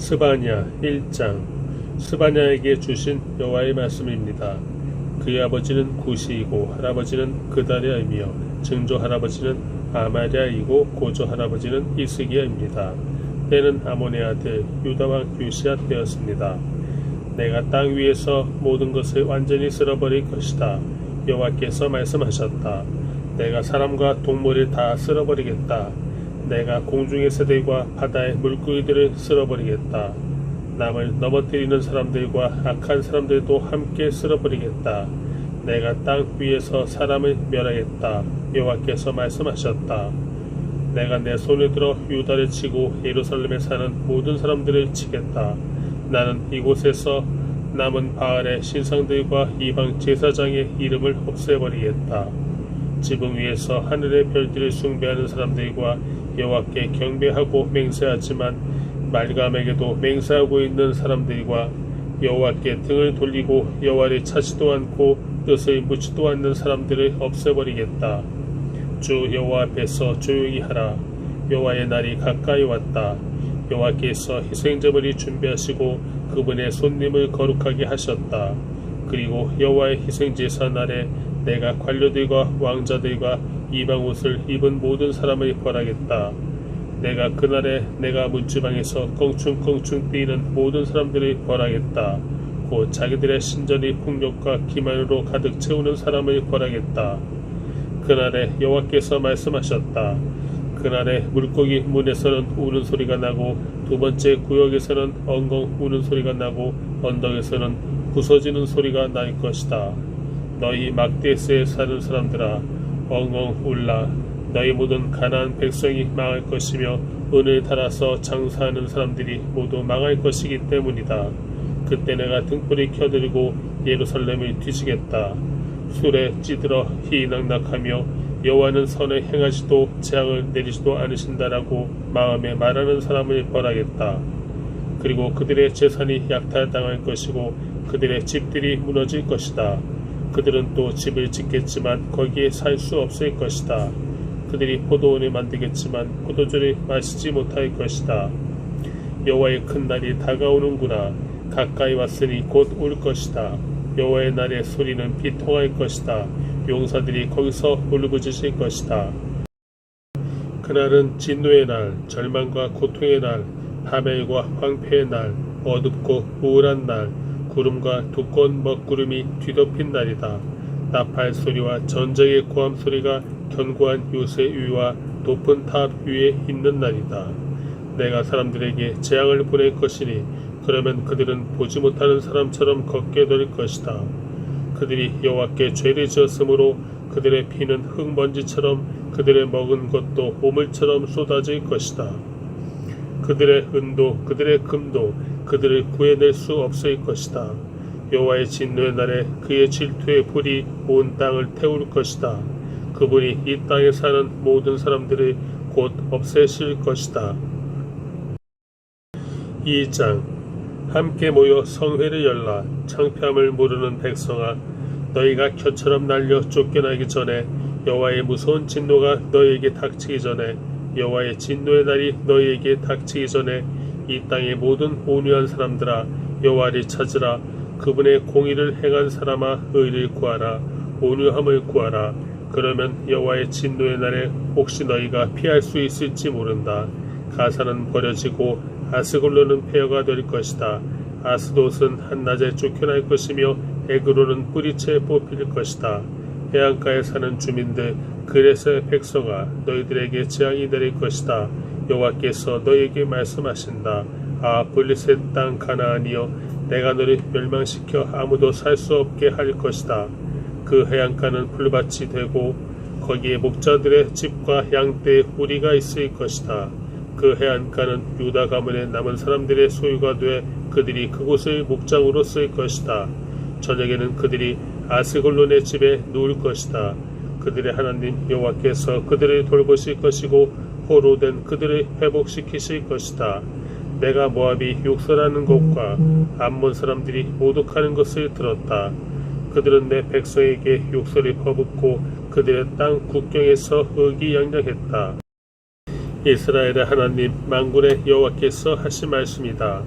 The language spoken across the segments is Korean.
스바냐 1장. 스바냐에게 주신 여호와의 말씀입니다. 그의 아버지는 구시이고 할아버지는 그다랴이며 증조 할아버지는 아마랴이고 고조 할아버지는 이스기야입니다. 때는 아몬의 아들 유다왕 요시야 때였습니다. 내가 땅 위에서 모든 것을 완전히 쓸어버릴 것이다. 여호와께서 말씀하셨다. 내가 사람과 동물을 다 쓸어버리겠다. 내가 공중의 새들과 바다의 물고기들을 쓸어버리겠다. 남을 넘어뜨리는 사람들과 악한 사람들도 함께 쓸어버리겠다. 내가 땅 위에서 사람을 멸하겠다. 여호와께서 말씀하셨다. 내가 내 손을 들어 유다를 치고 예루살렘에 사는 모든 사람들을 치겠다. 나는 이곳에서 남은 바알의 신상들과 이방 제사장의 이름을 없애버리겠다. 지붕 위에서 하늘의 별들을 숭배하는 사람들과 여호와께 경배하고 맹세하지만 말감에게도 맹세하고 있는 사람들과 여호와께 등을 돌리고 여호와를 찾지도 않고 뜻을 묻지도 않는 사람들을 없애버리겠다. 주 여호와 앞에서 조용히 하라. 여호와의 날이 가까이 왔다. 여호와께서 희생제물이 준비하시고 그분의 손님을 거룩하게 하셨다. 그리고 여호와의 희생제사 날에 내가 관료들과 왕자들과 이방 옷을 입은 모든 사람을 벌하겠다. 내가 그날에 내가 문지방에서 껑충껑충 뛰는 모든 사람들을 벌하겠다. 곧 자기들의 신전이 폭력과 기만으로 가득 채우는 사람을 벌하겠다. 그날에 여호와께서 말씀하셨다. 그날에 물고기 문에서는 우는 소리가 나고 두 번째 구역에서는 엉엉 우는 소리가 나고 언덕에서는 부서지는 소리가 날 것이다. 너희 막대스에 사는 사람들아 엉엉 울라. 너희 모든 가나안 백성이 망할 것이며 은을 달아서 장사하는 사람들이 모두 망할 것이기 때문이다. 그때 내가 등불을 켜드리고 예루살렘을 뒤지겠다. 술에 찌들어 희낙낙하며 여호와는 선을 행하시도 재앙을 내리지도 않으신다라고 마음에 말하는 사람을 벌하겠다. 그리고 그들의 재산이 약탈당할 것이고 그들의 집들이 무너질 것이다. 그들은 또 집을 짓겠지만 거기에 살 수 없을 것이다. 그들이 포도원을 만들겠지만 포도주를 마시지 못할 것이다. 여호와의 큰 날이 다가오는구나. 가까이 왔으니 곧 올 것이다. 여호와의 날의 소리는 비통할 것이다. 용사들이 거기서 울부짖을 것이다. 그날은 진노의 날, 절망과 고통의 날, 파멸과 황폐의 날, 어둡고 우울한 날, 구름과 두꺼운 먹구름이 뒤덮인 날이다. 나팔 소리와 전쟁의 고함 소리가 견고한 요새 위와 높은 탑 위에 있는 날이다. 내가 사람들에게 재앙을 보낼 것이니 그러면 그들은 보지 못하는 사람처럼 걷게 될 것이다. 그들이 여호와께 죄를 지었으므로 그들의 피는 흙먼지처럼 그들의 먹은 것도 오물처럼 쏟아질 것이다. 그들의 은도 그들의 금도 그들을 구해낼 수 없을 것이다. 여호와의 진노의 날에 그의 질투의 불이 온 땅을 태울 것이다. 그분이 이 땅에 사는 모든 사람들을 곧 없애실 것이다. 2장. 함께 모여 성회를 열라. 창피함을 모르는 백성아, 너희가 겨처럼 날려 쫓겨나기 전에 여호와의 무서운 진노가 너희에게 닥치기 전에 여호와의 진노의 날이 너희에게 닥치기 전에 이 땅의 모든 온유한 사람들아 여호와를 찾으라. 그분의 공의를 행한 사람아 의를 구하라. 온유함을 구하라. 그러면 여호와의 진노의 날에 혹시 너희가 피할 수 있을지 모른다. 가사는 버려지고 아스골로는 폐허가 될 것이다. 아스돗은 한낮에 쫓겨날 것이며 에그로는 뿌리채 뽑힐 것이다. 해안가에 사는 주민들 그레스의 백성아 너희들에게 재앙이 내릴 것이다. 여호와께서 너희에게 말씀하신다. 아 블레셋 땅 가나안이여 내가 너를 멸망시켜 아무도 살 수 없게 할 것이다. 그 해안가는 풀밭이 되고 거기에 목자들의 집과 양떼의 우리가 있을 것이다. 그 해안가는 유다 가문에 남은 사람들의 소유가 돼 그들이 그곳을 목장으로 쓸 것이다. 저녁에는 그들이 아스골론의 집에 누울 것이다. 그들의 하나님 여호와께서 그들을 돌보실 것이고 포로된 그들을 회복시키실 것이다. 내가 모압이 욕설하는 것과 암몬 사람들이 모독하는 것을 들었다. 그들은 내 백성에게 욕설을 퍼붓고 그들의 땅 국경에서 의기양양했다. 이스라엘의 하나님 만군의 여호와께서 하신 말씀이다.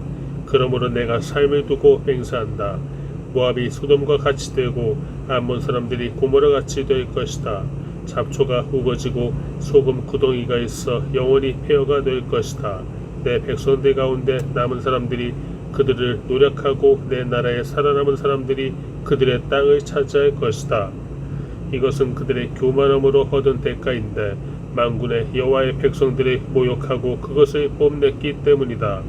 그러므로 내가 삶을 두고 맹세한다. 모압이 소돔과 같이 되고 암몬 사람들이 고모라 같이 될 것이다. 잡초가 우거지고 소금 구덩이가 있어 영원히 폐허가 될 것이다. 내 백성들 가운데 남은 사람들이 그들을 노력하고 내 나라에 살아남은 사람들이 그들의 땅을 차지할 것이다. 이것은 그들의 교만함으로 얻은 대가인데 만군의 여호와의 백성들을 모욕하고 그것을 뽐냈기 때문이다.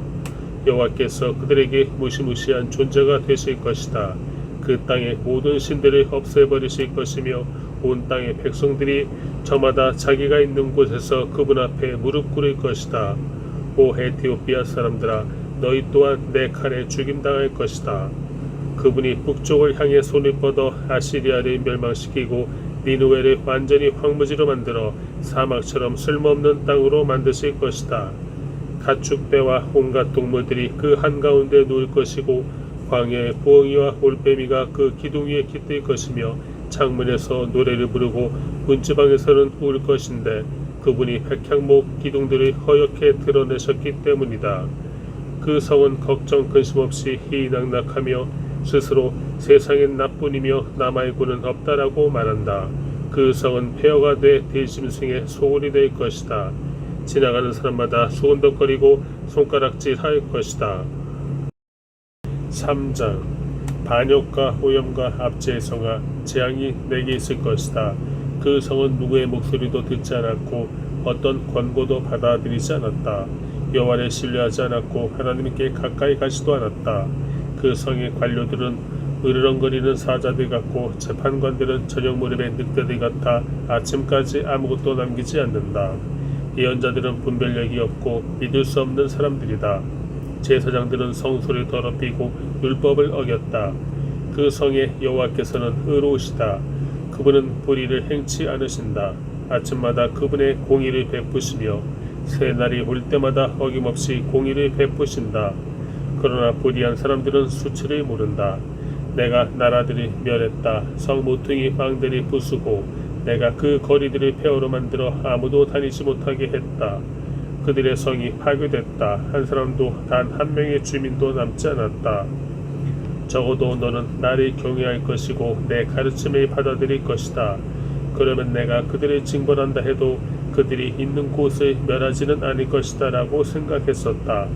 여호와께서 그들에게 무시무시한 존재가 되실 것이다. 그 땅의 모든 신들을 없애버리실 것이며 온 땅의 백성들이 저마다 자기가 있는 곳에서 그분 앞에 무릎 꿇을 것이다. 오 에티오피아 사람들아, 너희 또한 내 칼에 죽임당할 것이다. 그분이 북쪽을 향해 손을 뻗어 아시리아를 멸망시키고 니느웨를 완전히 황무지로 만들어 사막처럼 쓸모없는 땅으로 만드실 것이다. 가축배와 온갖 동물들이 그 한가운데 누울 것이고 광야의 부엉이와 올빼미가 그 기둥 위에 깃들 것이며 창문에서 노래를 부르고 문지방에서는 울 것인데 그분이 백향목 기둥들을 허옇게 드러내셨기 때문이다. 그 성은 걱정 근심 없이 희낙낙하며 스스로 세상엔 나뿐이며 나 말고는 없다라고 말한다. 그 성은 폐허가 돼 들짐승의 소굴이 될 것이다. 지나가는 사람마다 수근덕거리고 손가락질할 것이다. 3장 반역과 오염과 압제의 성아, 재앙이 내게 있을 것이다. 그 성은 누구의 목소리도 듣지 않았고 어떤 권고도 받아들이지 않았다. 여호와를 신뢰하지 않았고 하나님께 가까이 가지도 않았다. 그 성의 관료들은 으르렁거리는 사자들 같고 재판관들은 저녁 무렵의 늑대들 같아 아침까지 아무것도 남기지 않는다. 예언자들은 분별력이 없고 믿을 수 없는 사람들이다. 제사장들은 성소를 더럽히고 율법을 어겼다. 그 성의 여호와께서는 의로우시다. 그분은 불의를 행치 않으신다. 아침마다 그분의 공의를 베푸시며 새날이 올 때마다 어김없이 공의를 베푸신다. 그러나 불의한 사람들은 수치를 모른다. 내가 나라들을 멸했다. 성 모퉁이 망들이 부수고 내가 그 거리들을 폐허로 만들어 아무도 다니지 못하게 했다. 그들의 성이 파괴됐다. 한 사람도 단 한 명의 주민도 남지 않았다. 적어도 너는 나를 경외할 것이고 내 가르침을 받아들일 것이다. 그러면 내가 그들을 징벌한다 해도 그들이 있는 곳을 멸하지는 않을 것이다 라고 생각했었다.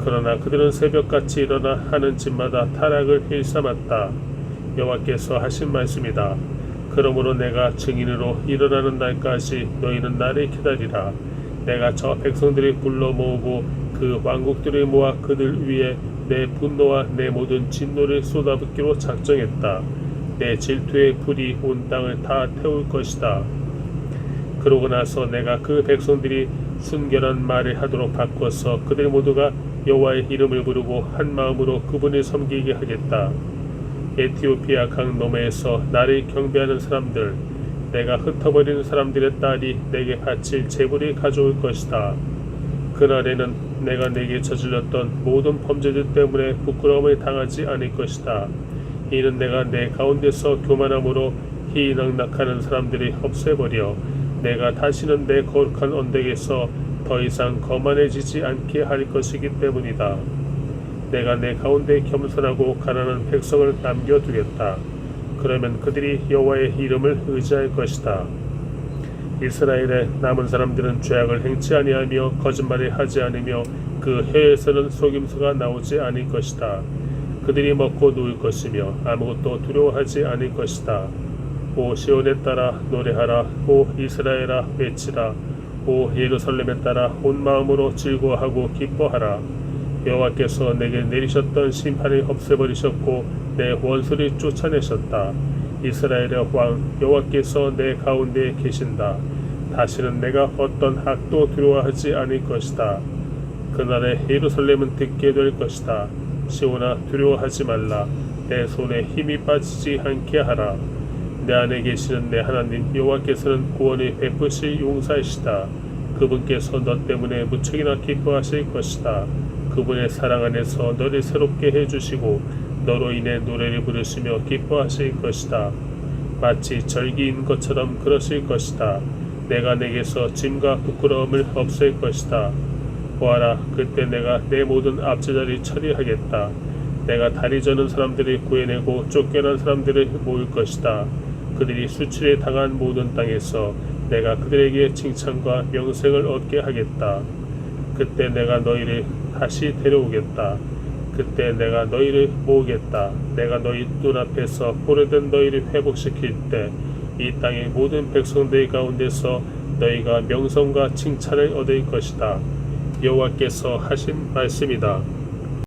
그러나 그들은 새벽같이 일어나 하는 짓마다 타락을 일삼았다. 여호와께서 하신 말씀이다. 그러므로 내가 증인으로 일어나는 날까지 너희는 나를 기다리라. 내가 저 백성들을 불러 모으고 그 왕국들을 모아 그들 위에 내 분노와 내 모든 진노를 쏟아붓기로 작정했다. 내 질투의 불이 온 땅을 다 태울 것이다. 그러고 나서 내가 그 백성들이 순결한 말을 하도록 바꿔서 그들 모두가 여호와의 이름을 부르고 한 마음으로 그분을 섬기게 하겠다. 에티오피아 강 너머에서 나를 경배하는 사람들, 내가 흩어버리는 사람들의 딸이 내게 바칠 제물을 가져올 것이다. 그날에는 내가 내게 저질렀던 모든 범죄들 때문에 부끄러움을 당하지 않을 것이다. 이는 내가 내 가운데서 교만함으로 희낙낙하는 사람들이 없애버려 내가 다시는 내 거룩한 언덕에서 더 이상 거만해지지 않게 할 것이기 때문이다. 내가 내 가운데 겸손하고 가난한 백성을 남겨두겠다. 그러면 그들이 여호와의 이름을 의지할 것이다. 이스라엘의 남은 사람들은 죄악을 행치 아니하며 거짓말을 하지 않으며 그 혀에서는 속임수가 나오지 않을 것이다. 그들이 먹고 누울 것이며 아무것도 두려워하지 않을 것이다. 오 시온에 따라 노래하라. 오 이스라엘아 외치라. 오 예루살렘에 따라 온 마음으로 즐거워하고 기뻐하라. 여호와께서 내게 내리셨던 심판을 없애버리셨고 내 원수를 쫓아내셨다. 이스라엘의 왕 여호와께서 내 가운데 계신다. 다시는 내가 어떤 악도 두려워하지 않을 것이다. 그날에 예루살렘은 듣게 될 것이다. 시온아 두려워하지 말라. 내 손에 힘이 빠지지 않게 하라. 내 안에 계시는 내 하나님 여호와께서는 구원을 베푸실 용사이시다. 그분께서 너 때문에 무척이나 기뻐하실 것이다. 그분의 사랑 안에서 너를 새롭게 해주시고 너로 인해 노래를 부르시며 기뻐하실 것이다. 마치 절기인 것처럼 그러실 것이다. 내가 내게서 짐과 부끄러움을 없앨 것이다. 보아라, 그때 내가 내 모든 압제자를 처리하겠다. 내가 다리 저는 사람들을 구해내고 쫓겨난 사람들을 모을 것이다. 그들이 수치를 당한 모든 땅에서 내가 그들에게 칭찬과 명声을 얻게 하겠다. 그때 내가 너희를 다시 데려오겠다. 그때 내가 너희를 모으겠다. 내가 너희 눈앞에서 오래된 너희를 회복시킬 때 이 땅의 모든 백성들 가운데서 너희가 명성과 칭찬을 얻을 것이다. 여호와께서 하신 말씀이다.